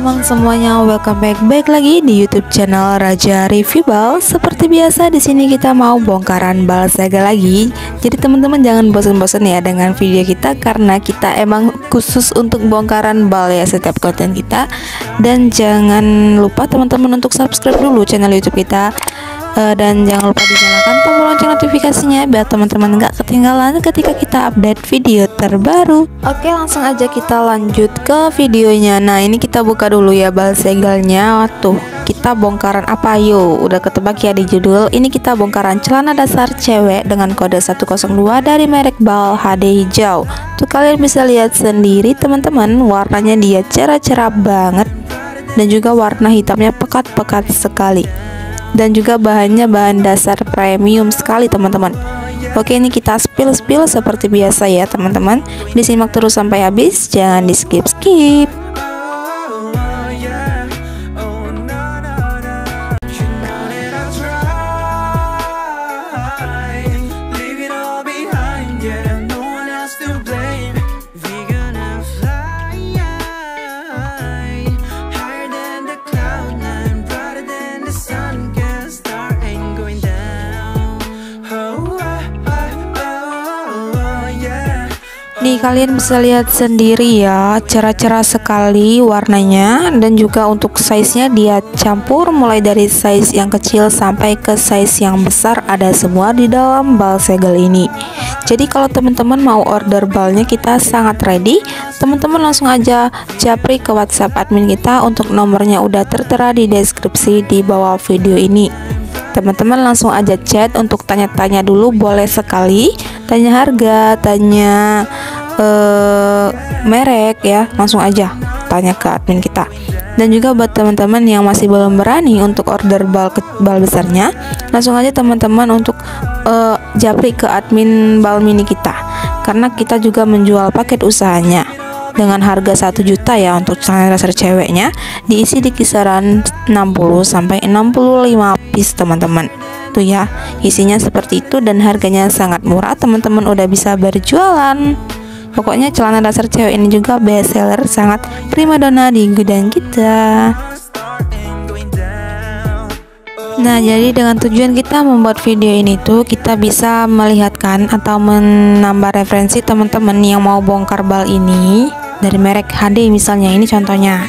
teman-teman semuanya, welcome back lagi di YouTube channel Raja Review Bal. Seperti biasa di sini kita mau bongkaran bal segel lagi. Jadi teman-teman jangan bosan-bosan ya dengan video kita, karena kita emang khusus untuk bongkaran bal ya setiap konten kita. Dan jangan lupa teman-teman untuk subscribe dulu channel YouTube kita. Dan jangan lupa dinyalakan tombol lonceng notifikasinya biar teman-teman nggak ketinggalan ketika kita update video terbaru. Oke, langsung aja kita lanjut ke videonya. Nah, ini kita buka dulu ya bal segelnya. Tuh, kita bongkaran apa yuk? Udah ketebak ya di judul. Ini kita bongkaran celana dasar cewek dengan kode 102 dari merek bal HD hijau. Tuh kalian bisa lihat sendiri teman-teman, warnanya dia cerah-cerah banget. Dan juga warna hitamnya pekat-pekat sekali. Dan juga bahannya bahan dasar premium sekali teman-teman. Oke, ini kita spill seperti biasa ya teman-teman. Disimak terus sampai habis, jangan di skip. Nih kalian bisa lihat sendiri ya, cerah-cerah sekali warnanya. Dan juga untuk size-nya dia campur, mulai dari size yang kecil sampai ke size yang besar, ada semua di dalam bal segel ini. Jadi kalau teman-teman mau order balnya, kita sangat ready. Teman-teman langsung aja japri ke WhatsApp admin kita, untuk nomornya udah tertera di deskripsi di bawah video ini. Teman-teman langsung aja chat untuk tanya-tanya dulu, boleh sekali. Tanya harga, tanya merek ya, langsung aja tanya ke admin kita. Dan juga buat teman-teman yang masih belum berani untuk order bal besarnya, langsung aja teman-teman untuk japri ke admin bal mini kita, karena kita juga menjual paket usahanya dengan harga 1 juta ya untuk celana dasar ceweknya, diisi di kisaran 60 sampai 65 piece teman-teman. Tuh ya, isinya seperti itu dan harganya sangat murah, teman-teman udah bisa berjualan. Pokoknya celana dasar cewek ini juga best seller, sangat primadona di gudang kita. Nah, jadi dengan tujuan kita membuat video ini tuh, kita bisa melihatkan atau menambah referensi teman-teman yang mau bongkar bal ini dari merek HD misalnya, ini contohnya.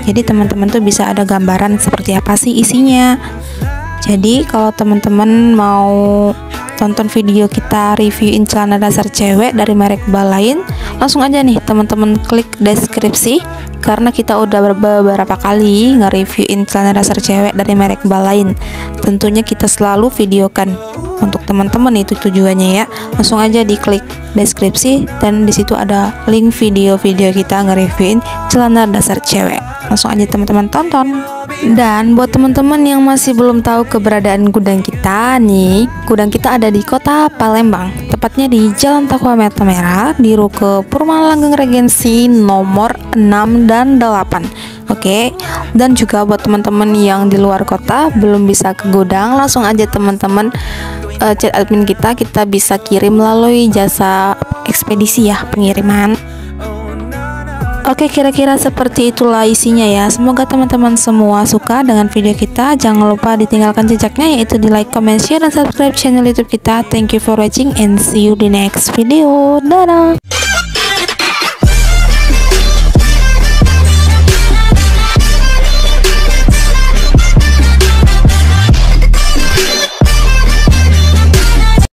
Jadi teman-teman tuh bisa ada gambaran seperti apa sih isinya. Jadi kalau teman-teman mau tonton video kita reviewin celana dasar cewek dari merek bal lain, langsung aja nih teman-teman klik deskripsi, karena kita udah beberapa kali nge-reviewin celana dasar cewek dari merek bal lain. Tentunya kita selalu videokan untuk teman-teman, itu tujuannya ya. Langsung aja diklik deskripsi dan disitu ada link video-video kita nge-reviewin celana dasar cewek. Langsung aja teman-teman tonton. Dan buat teman-teman yang masih belum tahu keberadaan gudang kita nih, gudang kita ada di kota Palembang, tepatnya di Jalan Takwa Mata Merah, di Ruko Purma Langgeng Regensi nomor 6 dan 8. Oke, dan juga buat teman-teman yang di luar kota belum bisa ke gudang, langsung aja teman-teman chat admin kita bisa kirim melalui jasa ekspedisi ya, pengiriman. Oke, kira-kira seperti itulah isinya ya. Semoga teman-teman semua suka dengan video kita. Jangan lupa ditinggalkan jejaknya, yaitu di like, comment, share, dan subscribe channel YouTube kita. Thank you for watching and see you di next video. Dadah.